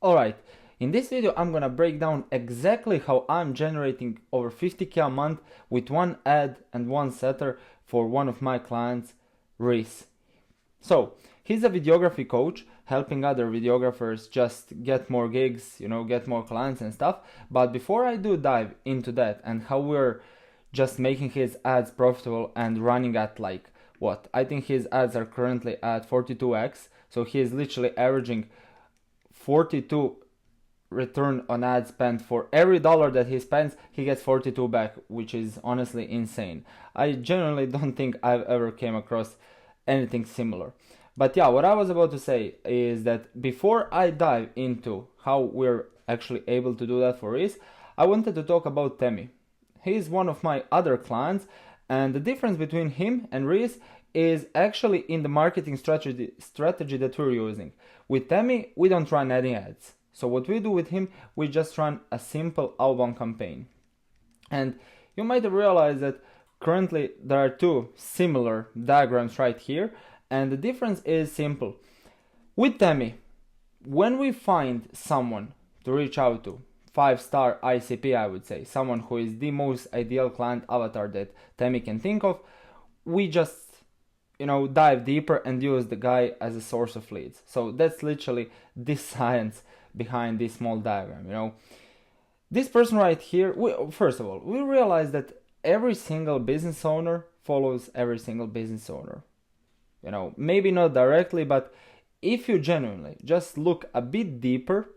Alright, in this video I'm gonna break down exactly how I'm generating over 50k a month with one ad and one setter for one of my clients, Reese. So, he's a videography coach helping other videographers just get more gigs, get more clients and stuff. But before I do dive into that and how we're just making his ads profitable and running at I think his ads are currently at 42x. So he is literally averaging 42 return on ad spend. For every dollar that he spends, he gets 42 back, which is honestly insane. I genuinely don't think I've ever came across anything similar. But yeah, what I was about to say is that before I dive into how we're actually able to do that for Reese, I wanted to talk about Temi. He's one of my other clients, and the difference between him and Reese is actually in the marketing strategy that we're using. With Temi, we don't run any ads. So what we do with him, we just run a simple outbound campaign. And you might have realized that currently there are two similar diagrams right here, and the difference is simple. With Temi, when we find someone to reach out to, 5-star ICP I would say, someone who is the most ideal client avatar that Temi can think of, we just dive deeper and use the guy as a source of leads. So that's literally the science behind this small diagram. This person right here, first of all, we realize that every single business owner follows every single business owner. Maybe not directly, but if you genuinely just look a bit deeper,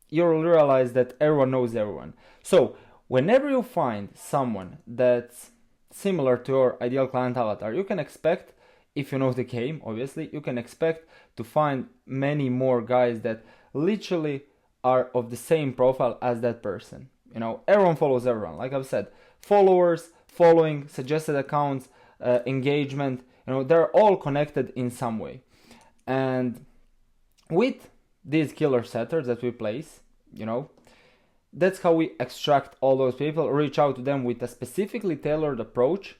you'll realize that everyone knows everyone. So whenever you find someone that's similar to your ideal client avatar, you can expect, if you know the game, obviously, you can expect to find many more guys that literally are of the same profile as that person. Everyone follows everyone. Like I've said, followers, following, suggested accounts, engagement, they're all connected in some way. And with these killer setters that we place, that's how we extract all those people, reach out to them with a specifically tailored approach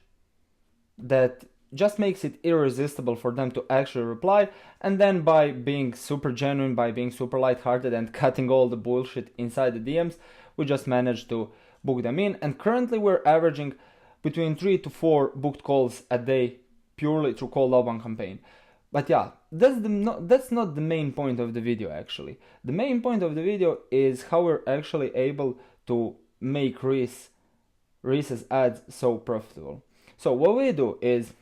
that just makes it irresistible for them to actually reply. And then by being super genuine, by being super lighthearted and cutting all the bullshit inside the DMs, we just managed to book them in. And currently we're averaging between 3 to 4 booked calls a day purely through cold outbound campaign. But yeah, that's not the main point of the video actually. The main point of the video is how we're actually able to make Reese's ads so profitable. So what we do is,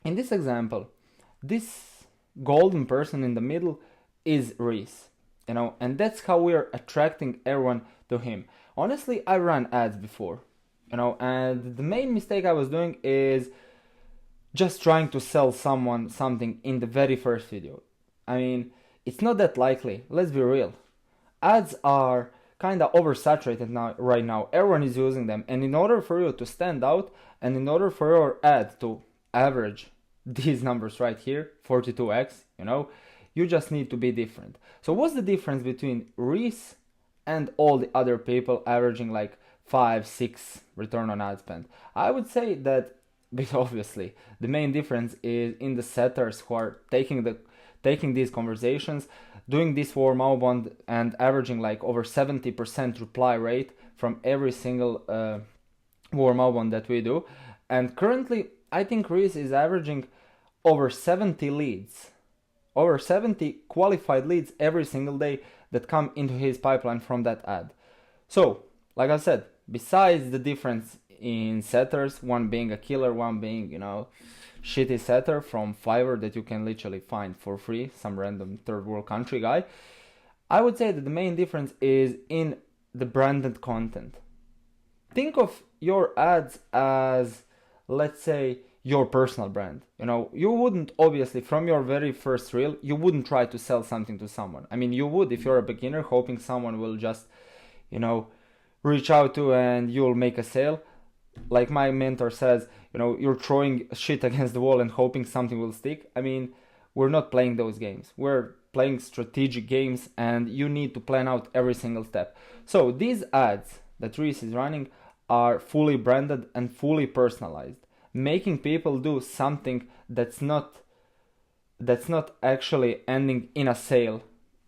in this example, this golden person in the middle is Reese, and that's how we're attracting everyone to him. Honestly, I ran ads before, and the main mistake I was doing is just trying to sell someone something in the very first video. I mean, it's not that likely, let's be real. Ads are kind of oversaturated right now, everyone is using them, and in order for you to stand out, and in order for your ad to average these numbers right here, 42x, you just need to be different. So what's the difference between Reese and all the other people averaging 5-6 return on ad spend? I would say that, but obviously the main difference is in the setters who are taking these conversations, doing this warm outbound and averaging over 70% reply rate from every single warm outbound that we do. And currently I think Reese is averaging over 70 leads, over 70 qualified leads every single day that come into his pipeline from that ad. So, like I said, besides the difference in setters, one being a killer, one being, shitty setter from Fiverr that you can literally find for free, some random third world country guy, I would say that the main difference is in the branded content. Think of your ads as, let's say, your personal brand. You wouldn't, obviously, from your very first reel, you wouldn't try to sell something to someone. I mean, you would if you're a beginner, hoping someone will just, reach out to and you'll make a sale. Like my mentor says, you're throwing shit against the wall and hoping something will stick. I mean, we're not playing those games. We're playing strategic games, and you need to plan out every single step. So these ads that Reese is running are fully branded and fully personalized, making people do something that's not actually ending in a sale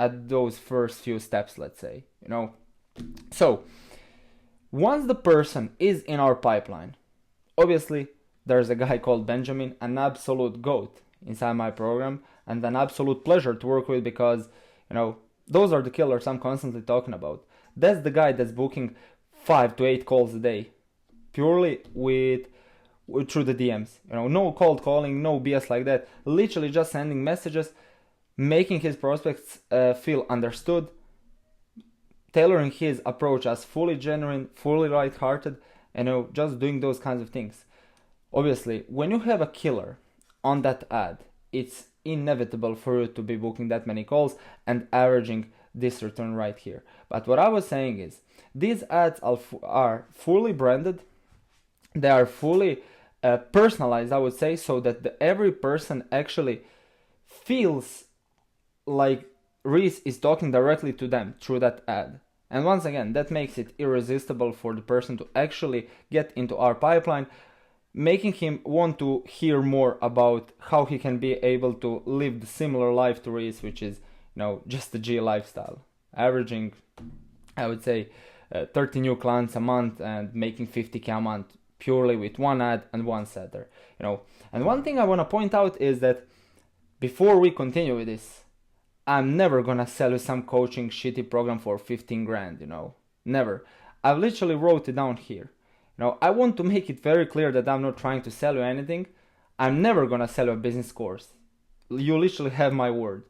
at those first few steps, let's say, you know. So once the person is in our pipeline, obviously there's a guy called Benjamin, an absolute goat inside my program, and an absolute pleasure to work with, because, you know, those are the killers I'm constantly talking about. That's the guy that's booking 5 to 8 calls a day, purely through the DMs. You know, no cold calling, no BS like that. Literally just sending messages, making his prospects feel understood, tailoring his approach as fully genuine, fully light-hearted, you know, just doing those kinds of things. Obviously, when you have a killer on that ad, it's inevitable for you to be booking that many calls and averaging this return right here. But what I was saying is, these ads are fully branded, they are fully personalized, I would say, so that every person actually feels like Reese is talking directly to them through that ad. And once again, that makes it irresistible for the person to actually get into our pipeline, making him want to hear more about how he can be able to live the similar life to Reese, which is, you know, just the G lifestyle, averaging, I would say, 30 new clients a month and making 50K a month purely with one ad and one setter, you know. And one thing I want to point out is that before we continue with this, I'm never gonna sell you some coaching shitty program for 15 grand, you know, never. I've literally wrote it down here. You know, I want to make it very clear that I'm not trying to sell you anything. I'm never gonna sell you a business course. You literally have my word.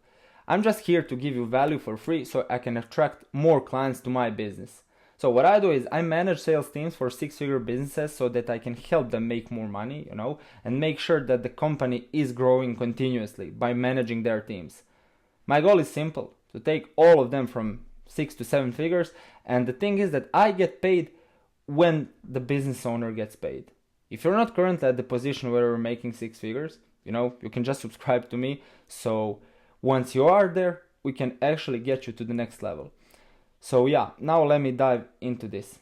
I'm just here to give you value for free so I can attract more clients to my business. So what I do is I manage sales teams for 6-figure businesses so that I can help them make more money, you know, and make sure that the company is growing continuously by managing their teams. My goal is simple, to take all of them from 6 to 7 figures, and the thing is that I get paid when the business owner gets paid. If you're not currently at the position where you're making 6 figures, you know, you can just subscribe to me, so once you are there, we can actually get you to the next level. So yeah, now let me dive into this.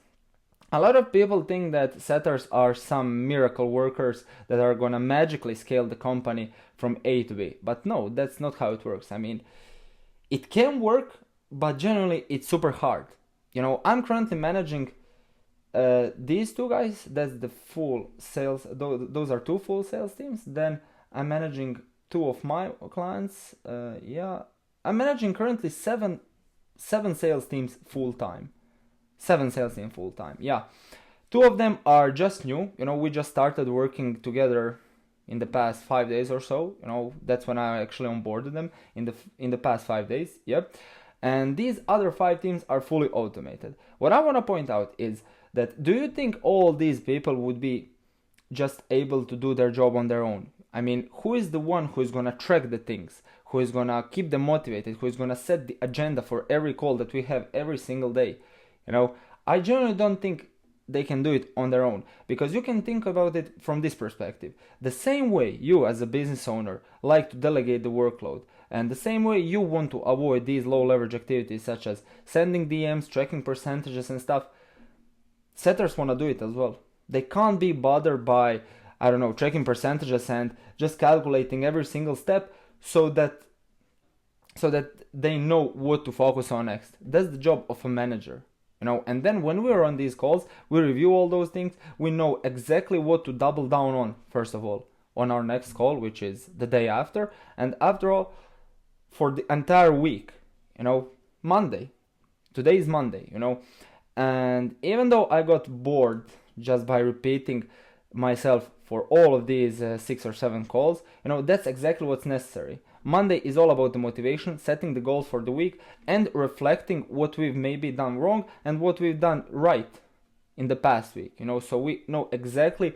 A lot of people think that setters are some miracle workers that are gonna magically scale the company from A to B. But no, that's not how it works. I mean, it can work, but generally it's super hard. You know, I'm currently managing these two guys. That's the full sales. Those are 2 full sales teams. Then I'm managing 2 of my clients. I'm managing currently 7 sales teams full time. 7 sales teams full time. Yeah, 2 of them are just new. You know, we just started working together in the past 5 days or so. You know, that's when I actually onboarded them in the past 5 days. Yep. And these other 5 teams are fully automated. What I want to point out is that, do you think all these people would be just able to do their job on their own? I mean, who is the one who is going to track the things, who is going to keep them motivated, who is going to set the agenda for every call that we have every single day? You know, I generally don't think they can do it on their own, because you can think about it from this perspective. The same way you as a business owner like to delegate the workload, and the same way you want to avoid these low leverage activities such as sending DMs, tracking percentages and stuff, setters want to do it as well. They can't be bothered by, I don't know, tracking percentages and just calculating every single step so that they know what to focus on next. That's the job of a manager. You know, and then when we are on these calls, we review all those things. We know exactly what to double down on, first of all, on our next call, which is the day after. And after all, for the entire week, you know, Monday. Today is Monday, you know. And even though I got bored just by repeating myself for all of these 6 or 7 calls, you know, that's exactly what's necessary. Monday is all about the motivation, setting the goals for the week, and reflecting what we've maybe done wrong and what we've done right in the past week. You know, so we know exactly,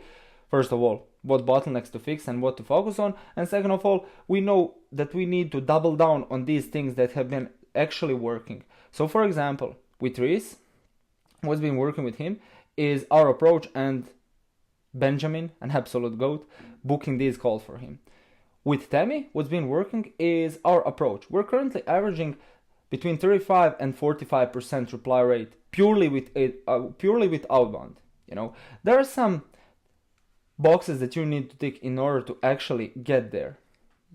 first of all, what bottlenecks to fix and what to focus on, and second of all, we know that we need to double down on these things that have been actually working. So, for example, with Reese, what's been working with him is our approach, and Benjamin, an absolute goat, booking these calls for him. With Tammy, what's been working is our approach. We're currently averaging between 35 and 45% reply rate purely with outbound. You know, there are some boxes that you need to tick in order to actually get there,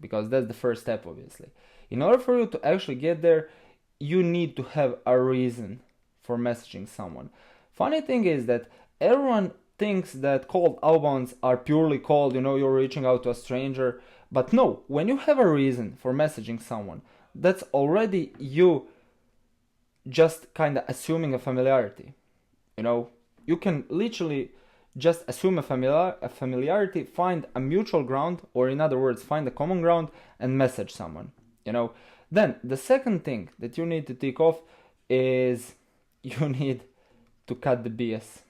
because that's the first step, obviously. In order for you to actually get there, you need to have a reason for messaging someone. Funny thing is that everyone thinks that cold outbounds are purely cold, you're reaching out to a stranger. But no, when you have a reason for messaging someone, that's already you just kind of assuming a familiarity. You can literally just assume a familiarity, find a mutual ground, or in other words, find a common ground and message someone. Then the second thing that you need to tick off is you need to cut the BS.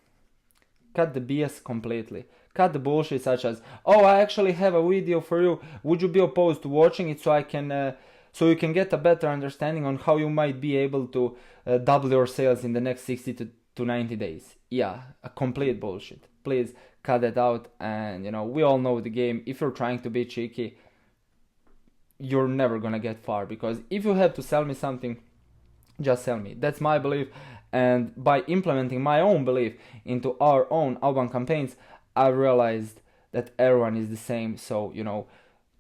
Cut the BS completely. Cut the bullshit such as, oh, I actually have a video for you. Would you be opposed to watching it so you can get a better understanding on how you might be able to double your sales in the next 60 to 90 days? Yeah, a complete bullshit. Please cut it out. And we all know the game. If you're trying to be cheeky, you're never gonna get far, because if you have to sell me something, just sell me. That's my belief. And by implementing my own belief into our own outbound campaigns, I realized that everyone is the same. So,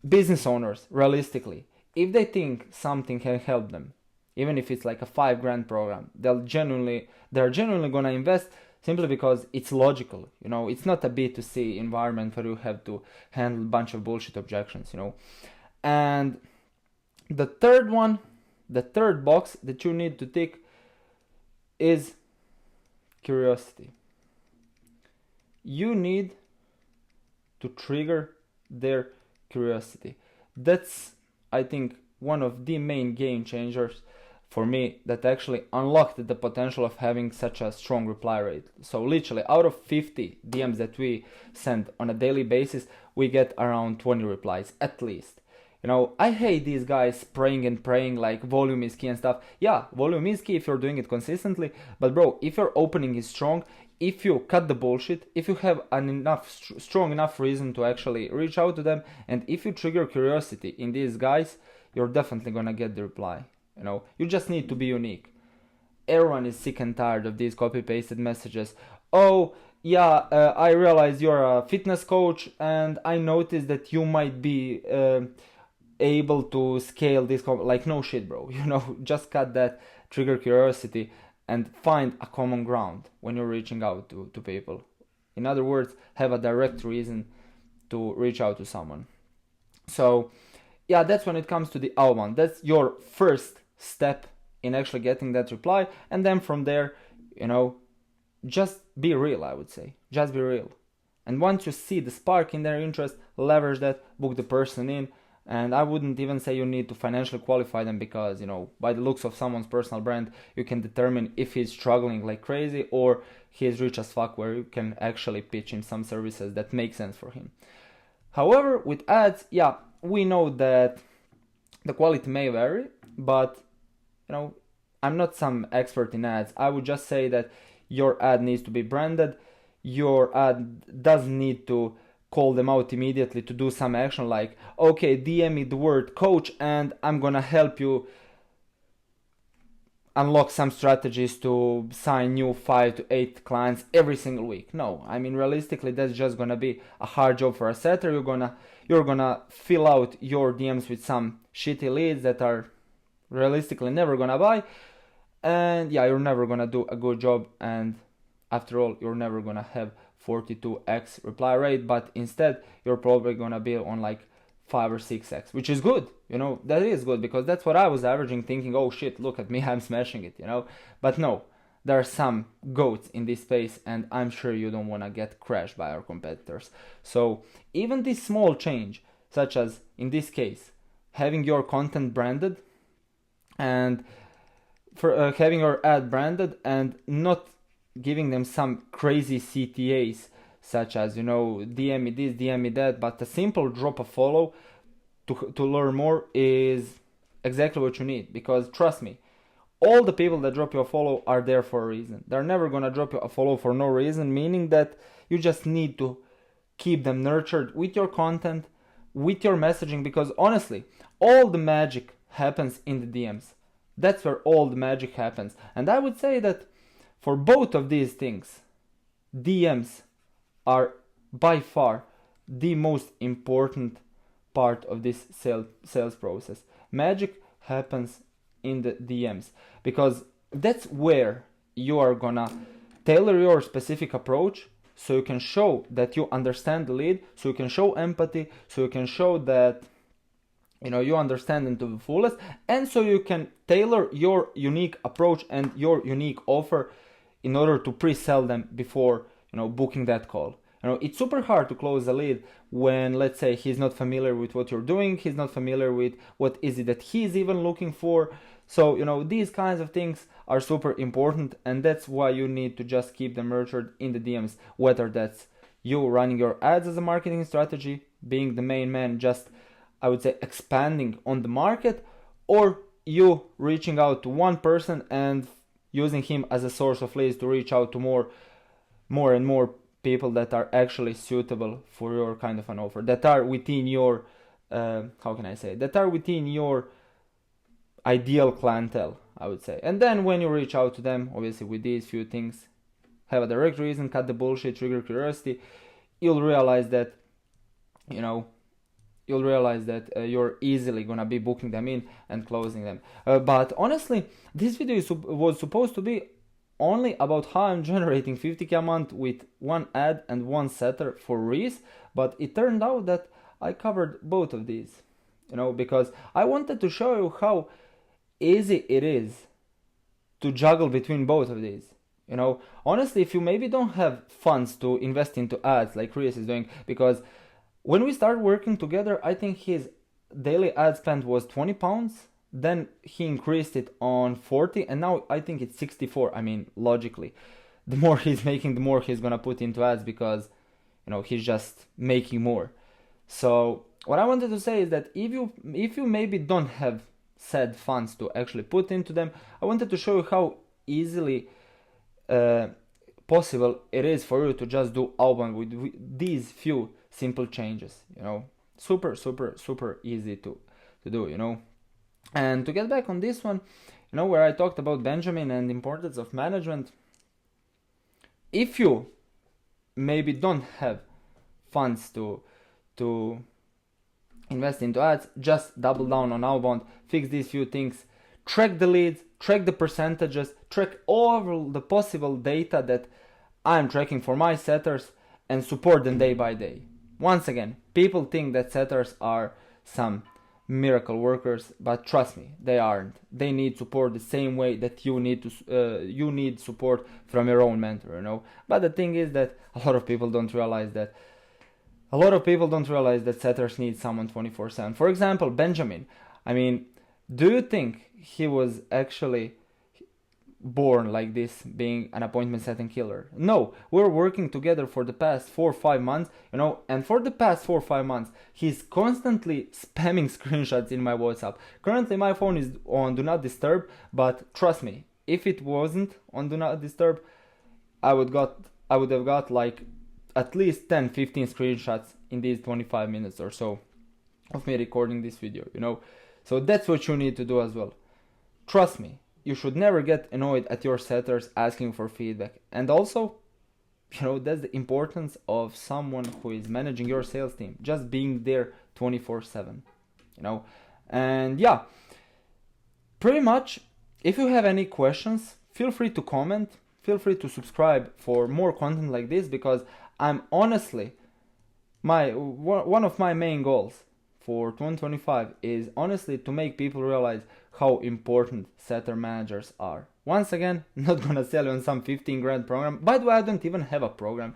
business owners, realistically, if they think something can help them, even if it's like a $5,000 program, they're genuinely gonna invest, simply because it's logical. It's not a B2C environment where you have to handle a bunch of bullshit objections. And the third box that you need to tick is curiosity. You need to trigger their curiosity. That's, I think, one of the main game changers for me that actually unlocked the potential of having such a strong reply rate. So literally, out of 50 DMs that we send on a daily basis, we get around 20 replies at least. I hate these guys praying like volume is key and stuff. Yeah, volume is key if you're doing it consistently. But bro, if your opening is strong, if you cut the bullshit, if you have an strong enough reason to actually reach out to them, and if you trigger curiosity in these guys, you're definitely gonna get the reply. You just need to be unique. Everyone is sick and tired of these copy-pasted messages. Oh, yeah, I realize you're a fitness coach, and I noticed that you might be able to scale this. Like, no shit, bro. Just cut that, trigger curiosity, and find a common ground when you're reaching out to people. In other words, have a direct reason to reach out to someone. So, yeah, that's when it comes to the outbound. That's your first step in actually getting that reply. And then from there, just be real, I would say. Just be real. And once you see the spark in their interest, leverage that, book the person in. And I wouldn't even say you need to financially qualify them, because, by the looks of someone's personal brand, you can determine if he's struggling like crazy or he's rich as fuck, where you can actually pitch in some services that make sense for him. However, with ads, yeah, we know that the quality may vary, but, I'm not some expert in ads. I would just say that your ad needs to be branded. Your ad doesn't need to call them out immediately to do some action like, okay, DM me the word coach and I'm gonna help you unlock some strategies to sign new 5 to 8 clients every single week. No, I mean, realistically, that's just gonna be a hard job for a setter. You're gonna fill out your DMs with some shitty leads that are realistically never gonna buy, and yeah, you're never gonna do a good job, and after all, you're never gonna have 42x reply rate, but instead you're probably gonna be on like 5 or 6x, which is good. That is good, because that's what I was averaging, thinking, oh shit, look at me, I'm smashing it. But no, there are some goats in this space, and I'm sure you don't want to get crashed by our competitors. So even this small change, such as in this case having your content branded and for having your ad branded and not giving them some crazy CTAs such as, DM me this, DM me that, but a simple drop a follow to learn more is exactly what you need. Because trust me, all the people that drop you a follow are there for a reason. They're never gonna drop you a follow for no reason, meaning that you just need to keep them nurtured with your content, with your messaging, because honestly, all the magic happens in the DMs. That's where all the magic happens. And I would say that for both of these things, DMs are by far the most important part of this sales process. Magic happens in the DMs, because that's where you are gonna tailor your specific approach, so you can show that you understand the lead, so you can show empathy, so you can show that you understand them to the fullest, and so you can tailor your unique approach and your unique offer in order to pre-sell them before booking that call. It's super hard to close a lead when, let's say, he's not familiar with what you're doing, he's not familiar with what is it that he's even looking for. So these kinds of things are super important, and that's why you need to just keep them nurtured in the DMs, whether that's you running your ads as a marketing strategy, being the main man, just I would say expanding on the market, or you reaching out to one person and using him as a source of leads to reach out to more and more people that are actually suitable for your kind of an offer, that are within your that are within your ideal clientele, I would say. And then when you reach out to them, obviously with these few things, have a direct reason, cut the bullshit, trigger curiosity, you'll realize that you're easily gonna be booking them in and closing them. But honestly, this video was supposed to be only about how I'm generating 50k a month with one ad and one setter for Reese, but it turned out that I covered both of these, because I wanted to show you how easy it is to juggle between both of these. Honestly, if you maybe don't have funds to invest into ads like Reese is doing, because when we started working together, I think his daily ad spend was £20. Then he increased it on 40, and now I think it's 64. I mean, logically, the more he's making, the more he's gonna put into ads, because he's just making more. So what I wanted to say is that if you maybe don't have said funds to actually put into them, I wanted to show you how easily possible it is for you to just do outbound with these few simple changes. Super easy to do. And to get back on this one, where I talked about Benjamin and the importance of management, if you maybe don't have funds to invest into ads, just double down on outbound, fix these few things, track the leads, track the percentages, track all the possible data that I'm tracking for my setters, and support them day by day. Once again, people think that setters are some miracle workers, but trust me, they aren't. They need support the same way that you need support from your own mentor. But the thing is that a lot of people don't realize that setters need someone 24/7. For example, Benjamin. I mean, do you think he was actually born like this, being an appointment setting killer? No, we're working together for the past 4 or 5 months, and for the past 4 or 5 months, he's constantly spamming screenshots in my WhatsApp. Currently, my phone is on Do Not Disturb, but trust me, if it wasn't on Do Not Disturb, I would have got like at least 10-15 screenshots in these 25 minutes or so of me recording this video, So that's what you need to do as well. Trust me, you should never get annoyed at your setters asking for feedback. And also, that's the importance of someone who is managing your sales team, just being there 24/7, And yeah, pretty much, if you have any questions, feel free to comment, feel free to subscribe for more content like this, because I'm honestly, one of my main goals for 2025 is honestly to make people realize how important setter managers are. Once again, not gonna sell you on some 15 grand program. By the way, I don't even have a program.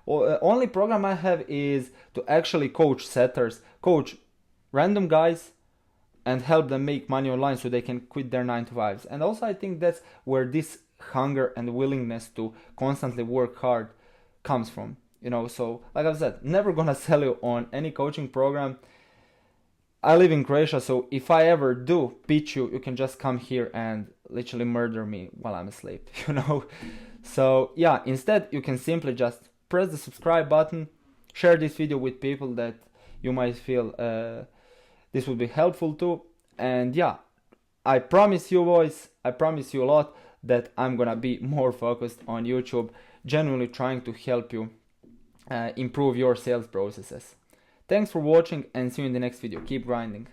Only program I have is to actually coach setters, coach random guys, and help them make money online so they can quit their 9-to-5s. And also I think that's where this hunger and willingness to constantly work hard comes from. So like I said, never gonna sell you on any coaching program. I live in Croatia, so if I ever do pitch you, you can just come here and literally murder me while I'm asleep, So yeah, instead you can simply just press the subscribe button, share this video with people that you might feel this would be helpful to, and yeah, I promise you boys, I promise you a lot that I'm gonna be more focused on YouTube, genuinely trying to help you improve your sales processes. Thanks for watching, and see you in the next video. Keep grinding.